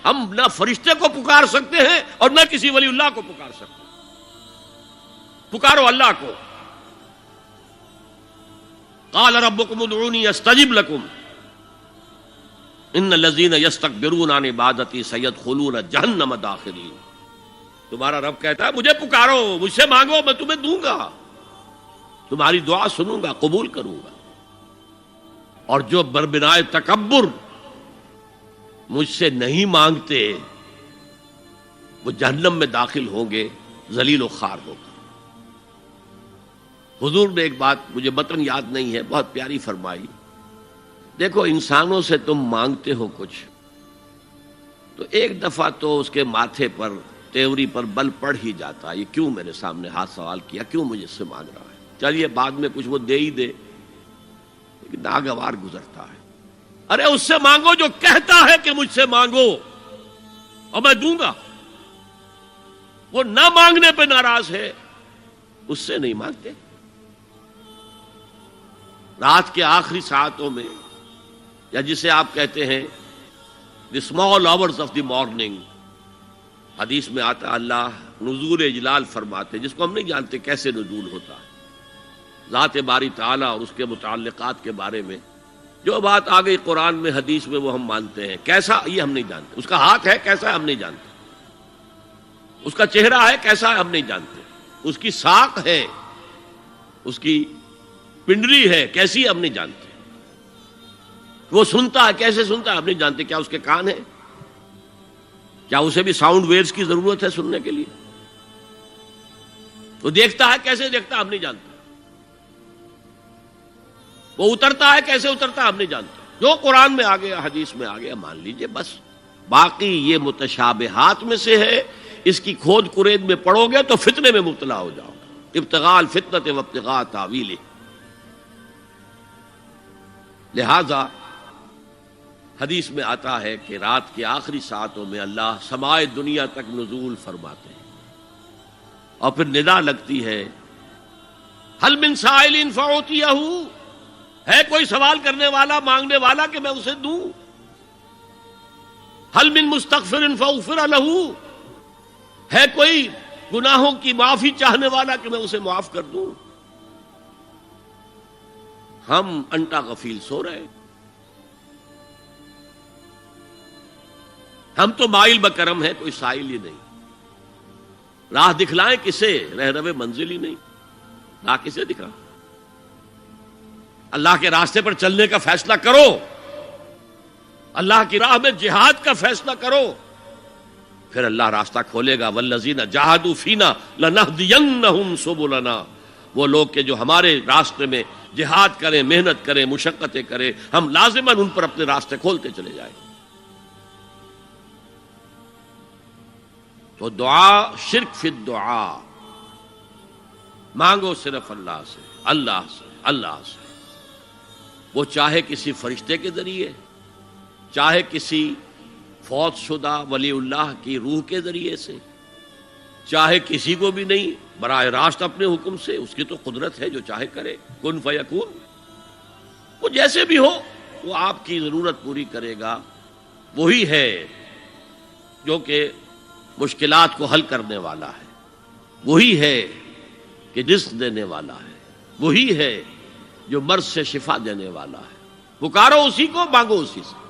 ہم نہ فرشتے کو پکار سکتے ہیں اور نہ کسی ولی اللہ کو پکار سکتے ہیں. پکارو اللہ کو. قال ربکم ادعونی استجب لکم ان الذین یستکبرون عن عبادتی سیدخلون جہنم داخرین. تمہارا رب کہتا ہے مجھے پکارو، مجھ سے مانگو، میں تمہیں دوں گا، تمہاری دعا سنوں گا، قبول کروں گا. اور جو بربنائے تکبر مجھ سے نہیں مانگتے وہ جہنم میں داخل ہوں گے، ذلیل و خوار ہو کر. حضور نے ایک بات مجھے متن یاد نہیں ہے، بہت پیاری فرمائی. دیکھو انسانوں سے تم مانگتے ہو کچھ تو ایک دفعہ تو اس کے ماتھے پر تیوری پر بل پڑ ہی جاتا ہے، یہ کیوں میرے سامنے ہاتھ سوال کیا، کیوں مجھے سے مانگ رہا ہے، چلیے بعد میں کچھ وہ دے ہی دے، لیکن ناگوار گزرتا ہے. ارے اس سے مانگو جو کہتا ہے کہ مجھ سے مانگو اور میں دوں گا. وہ نہ مانگنے پہ ناراض ہے، اس سے نہیں مانگتے. رات کے آخری ساعتوں میں، یا جسے آپ کہتے ہیں the small hours of the morning, حدیث میں آتا اللہ نزول اجلال فرماتے، جس کو ہم نہیں جانتے کیسے نزول ہوتا ہے، ذات باری تعالیٰ اور اس کے متعلقات کے بارے میں جو بات آ گئی قرآن میں حدیث میں وہ ہم مانتے ہیں. کیسا یہ ہم نہیں جانتے، اس کا ہاتھ ہے کیسا ہے ہم نہیں جانتے، اس کا چہرہ ہے کیسا ہے ہم نہیں جانتے، اس کی ساق ہے، اس کی پنڈلی ہے کیسی ہے ہم نہیں جانتے، وہ سنتا ہے کیسے سنتا ہے ہم نہیں جانتے، کیا اس کے کان ہیں، کیا اسے بھی ساؤنڈ ویوز کی ضرورت ہے سننے کے لیے، وہ دیکھتا ہے کیسے دیکھتا ہے ہم نہیں جانتے، وہ اترتا ہے کیسے اترتا ہے ہم نہیں جانتے. جو قرآن میں آ گیا حدیث میں آ گیا مان لیجئے بس. باقی یہ متشابہات میں سے ہے، اس کی کھود کرید میں پڑو گے تو فتنے میں مبتلا ہو جاؤ گے. ابتغاء الفتنۃ وابتغاء تاویلہ. لہذا حدیث میں آتا ہے کہ رات کے آخری ساعتوں میں اللہ سمائے دنیا تک نزول فرماتے ہیں اور پھر ندا لگتی ہے حل من سائل فاعطیہ، ہے کوئی سوال کرنے والا مانگنے والا کہ میں اسے دوں، حل من مستغفر فاغفر لہ، ہے کوئی گناہوں کی معافی چاہنے والا کہ میں اسے معاف کر دوں. ہم انٹا غفیل سو رہے، ہم تو مائل بکرم ہیں، کوئی سائل ہی نہیں. راہ دکھلائیں کسے، رہنو منزل ہی نہیں، راہ کسے دکھا. اللہ کے راستے پر چلنے کا فیصلہ کرو، اللہ کی راہ میں جہاد کا فیصلہ کرو، پھر اللہ راستہ کھولے گا. والذین جاہدوا فینا لنہدینہم سبلنا. وہ لوگ کہ جو ہمارے راستے میں جہاد کریں، محنت کریں، مشقتیں کریں، ہم لازماً ان پر اپنے راستے کھولتے چلے جائیں. تو دعا شرک فی الدعا، مانگو صرف اللہ سے، اللہ سے، اللہ سے. وہ چاہے کسی فرشتے کے ذریعے، چاہے کسی فوت شدہ ولی اللہ کی روح کے ذریعے سے، چاہے کسی کو بھی نہیں، براہ راست اپنے حکم سے. اس کی تو قدرت ہے، جو چاہے کرے، کن فیکون. وہ جیسے بھی ہو وہ آپ کی ضرورت پوری کرے گا. وہی ہے جو کہ مشکلات کو حل کرنے والا ہے، وہی ہے کہ رزق دینے والا ہے، وہی ہے جو مرض سے شفا دینے والا ہے. پکارو اسی کو، مانگو اسی سے.